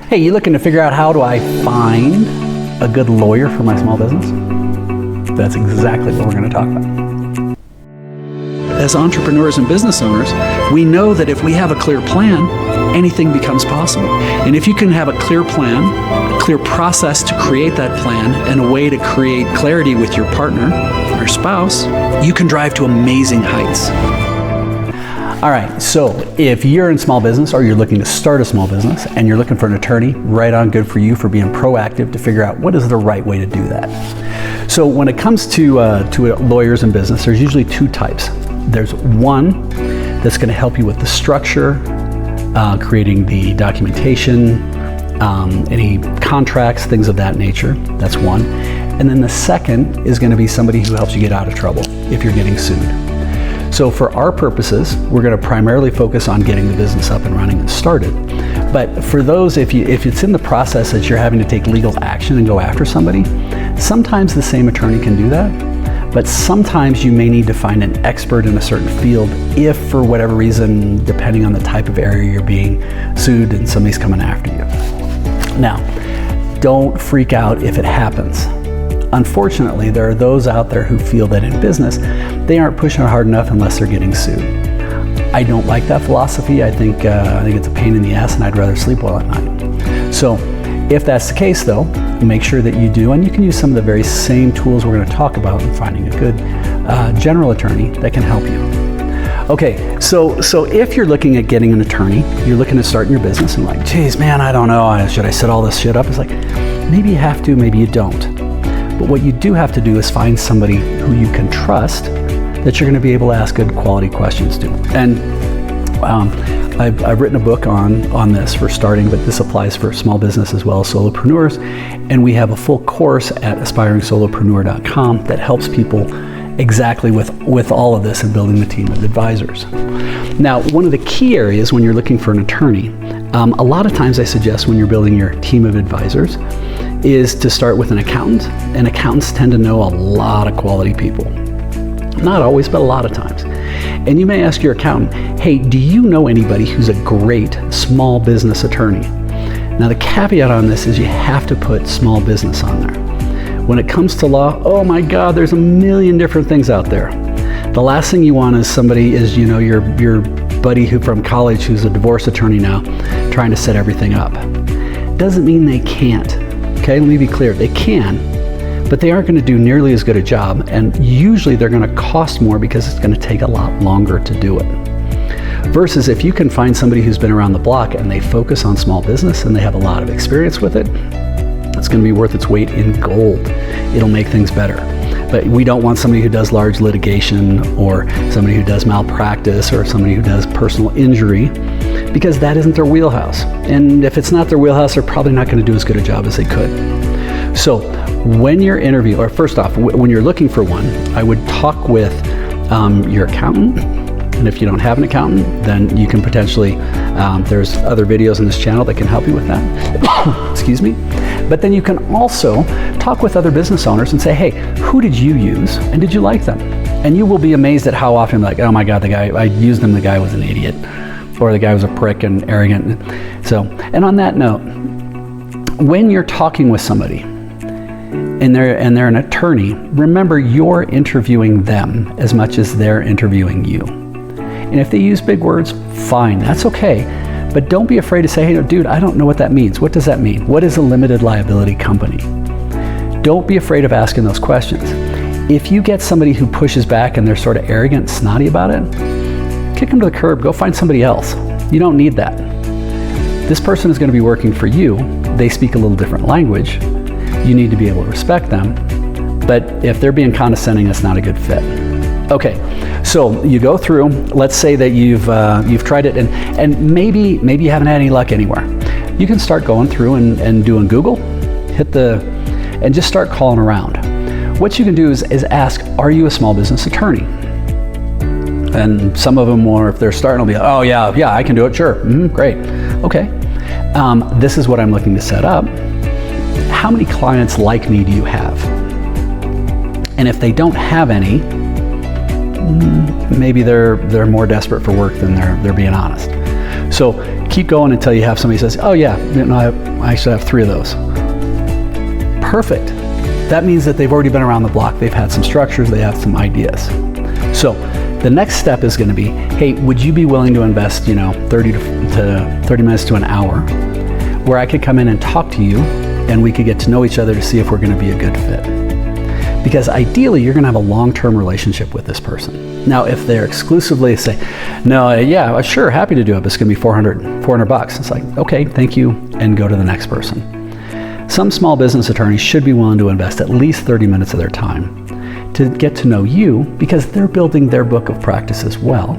Hey, you looking to figure out how do I find a good lawyer for my small business? That's exactly what we're going to talk about. As entrepreneurs and business owners, we know that if we have a clear plan, anything becomes possible. And if you can have a clear plan, a clear process to create that plan, and a way to create clarity with your partner or spouse, you can drive to amazing heights. All right, so if you're in small business or you're looking to start a small business and you're looking for an attorney, right on, good for you for being proactive to figure out what is the right way to do that. So when it comes to lawyers in business, there's usually two types. There's one that's going to help you with the structure, creating the documentation, any contracts, things of that nature. That's one. And then the second is going to be somebody who helps you get out of trouble if you're getting sued. So for our purposes, we're going to primarily focus on getting the business up and running and started. But for those, if it's in the process that you're having to take legal action and go after somebody, sometimes the same attorney can do that. But sometimes you may need to find an expert in a certain field if, for whatever reason, depending on the type of area you're being sued and somebody's coming after you. Now, don't freak out if it happens. Unfortunately, there are those out there who feel that in business, they aren't pushing hard enough unless they're getting sued. I don't like that philosophy. I think it's a pain in the ass and I'd rather sleep well at night. So if that's the case though, make sure that you do, and you can use some of the very same tools we're going to talk about in finding a good general attorney that can help you. Okay, so if you're looking at getting an attorney, you're looking at starting your business and like, geez, man, I don't know, should I set all this shit up? It's like, maybe you have to, maybe you don't. But what you do have to do is find somebody who you can trust that you're going to be able to ask good quality questions to. And I've written a book on this for starting, but this applies for small business as well as solopreneurs. And we have a full course at aspiringsolopreneur.com that helps people exactly with all of this and building the team of advisors. Now, one of the key areas when you're looking for an attorney, a lot of times I suggest when you're building your team of advisors is to start with an accountant, and accountants tend to know a lot of quality people. Not always, but a lot of times. And you may ask your accountant, hey, do you know anybody who's a great small business attorney? Now the caveat on this is you have to put small business on there. When it comes to law, oh my God, there's a million different things out there. The last thing you want is somebody your buddy who from college who's a divorce attorney now trying to set everything up. Doesn't mean they can't. Okay, let me be clear, they can, but they aren't going to do nearly as good a job, and usually they're going to cost more because it's going to take a lot longer to do it. Versus if you can find somebody who's been around the block and they focus on small business and they have a lot of experience with it, it's going to be worth its weight in gold. It'll make things better. But we don't want somebody who does large litigation or somebody who does malpractice or somebody who does personal injury, because that isn't their wheelhouse. And if it's not their wheelhouse, they're probably not going to do as good a job as they could. So when you're interviewing, or first off, when you're looking for one, I would talk with your accountant. And if you don't have an accountant, then you can potentially, there's other videos on this channel that can help you with that. Excuse me. But then you can also talk with other business owners and say, hey, who did you use and did you like them? And you will be amazed at how often like, oh my God, the guy, I used him, the guy was an idiot. Or the guy was a prick and arrogant. So, and on that note, when you're talking with somebody and they're an attorney, remember you're interviewing them as much as they're interviewing you. And if they use big words, fine, that's okay. But don't be afraid to say, hey, dude, I don't know what that means. What does that mean? What is a limited liability company? Don't be afraid of asking those questions. If you get somebody who pushes back and they're sort of arrogant, snotty about it, kick them to the curb, go find somebody else. You don't need that. This person is going to be working for you. They speak a little different language. You need to be able to respect them. But if they're being condescending, it's not a good fit. Okay, so you go through, let's say that you've tried it and maybe you haven't had any luck anywhere. You can start going through and doing Google, and just start calling around. What you can do is ask, are you a small business attorney? And some of them, or if they're starting, will be like, oh yeah, I can do it, sure, great. Okay, this is what I'm looking to set up. How many clients like me do you have? And if they don't have any, maybe they're more desperate for work than they're being honest. So Keep going until you have somebody who says, oh yeah, I actually have 3 of those. Perfect. That means that they've already been around the block. They've had some structures, they have some ideas. So the next step is going to be, hey, would you be willing to invest, 30 minutes to an hour where I could come in and talk to you and we could get to know each other to see if we're going to be a good fit? Because ideally, you're going to have a long-term relationship with this person. Now, if they're exclusively say, no, yeah, sure, happy to do it, but it's going to be $400. It's like, okay, thank you, and go to the next person. Some small business attorneys should be willing to invest at least 30 minutes of their time to get to know you, because they're building their book of practice as well.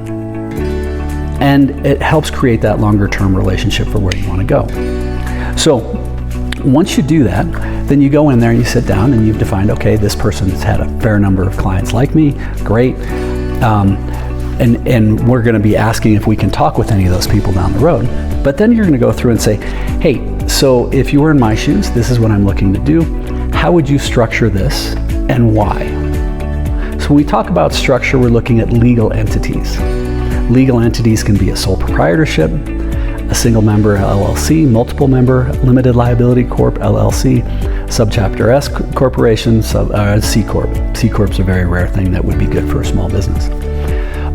And it helps create that longer term relationship for where you want to go. So once you do that, then you go in there and you sit down and you've defined, okay, this person's had a fair number of clients like me, great. And we're going to be asking if we can talk with any of those people down the road. But then you're going to go through and say, hey, so if you were in my shoes, this is what I'm looking to do. How would you structure this and why? So when we talk about structure, we're looking at legal entities. Legal entities can be a sole proprietorship, a single member LLC, multiple member limited liability corp LLC, subchapter S corporation, C corp. C corp's a very rare thing that would be good for a small business.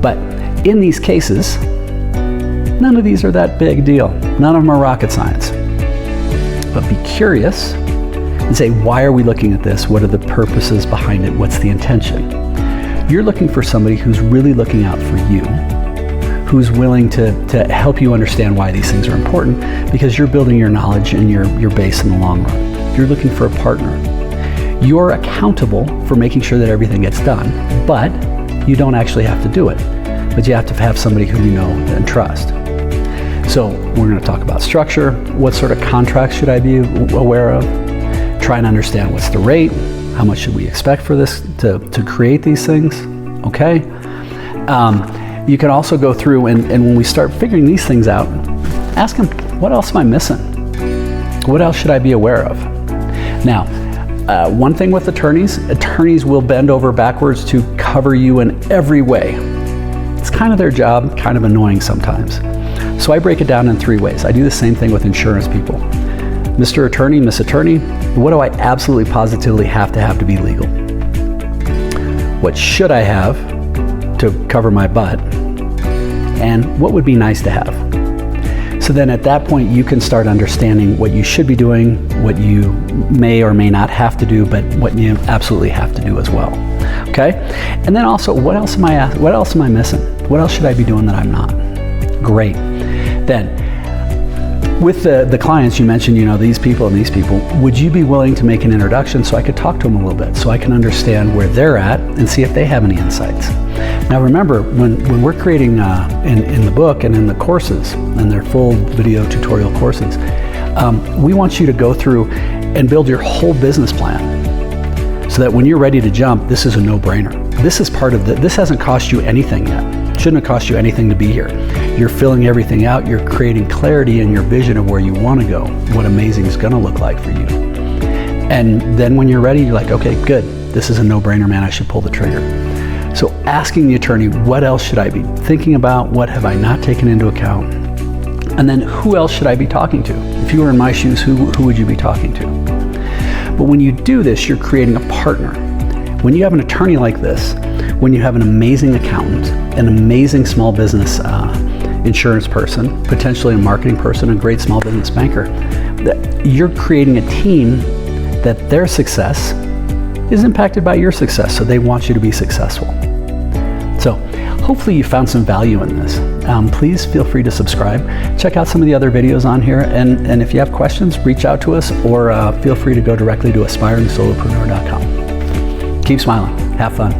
But in these cases, none of these are that big deal. None of them are rocket science. But be curious and say, why are we looking at this? What are the purposes behind it? What's the intention? You're looking for somebody who's really looking out for you, who's willing to help you understand why these things are important, because you're building your knowledge and your base in the long run. You're looking for a partner. You're accountable for making sure that everything gets done, but you don't actually have to do it. But you have to have somebody who you know and trust. So we're going to talk about structure. What sort of contracts should I be aware of? Try and understand what's the rate. How much should we expect for this to create these things? Okay. You can also go through and when we start figuring these things out, ask them, what else am I missing? What else should I be aware of? Now, one thing with attorneys will bend over backwards to cover you in every way. It's kind of their job, kind of annoying sometimes. So I break it down in 3 ways. I do the same thing with insurance people. Mr. Attorney, Miss Attorney, what do I absolutely positively have to be legal? What should I have to cover my butt? And what would be nice to have? So then at that point, you can start understanding what you should be doing, what you may or may not have to do, but what you absolutely have to do as well. Okay? And then also, what else am I missing? What else should I be doing that I'm not? Great. Then, with the clients you mentioned, these people and these people, would you be willing to make an introduction so I could talk to them a little bit, so I can understand where they're at and see if they have any insights? Now remember, when we're creating in the book and in the courses, and their full video tutorial courses, we want you to go through and build your whole business plan so that when you're ready to jump, this is a no-brainer. This is part of this hasn't cost you anything yet. Shouldn't have cost you anything to be here. You're filling everything out. You're creating clarity in your vision of where you want to go, what amazing is going to look like for you. And then when you're ready, you're like, okay, good. This is a no-brainer, man. I should pull the trigger. So asking the attorney, what else should I be thinking about? What have I not taken into account? And then who else should I be talking to? If you were in my shoes, who would you be talking to? But when you do this, you're creating a partner. When you have an attorney like this, when you have an amazing accountant, an amazing small business insurance person, potentially a marketing person, a great small business banker, that you're creating a team that their success is impacted by your success, so they want you to be successful. So hopefully you found some value in this. Please feel free to subscribe. Check out some of the other videos on here, and if you have questions, reach out to us, or feel free to go directly to aspiringsolopreneur.com. Keep smiling. Have fun.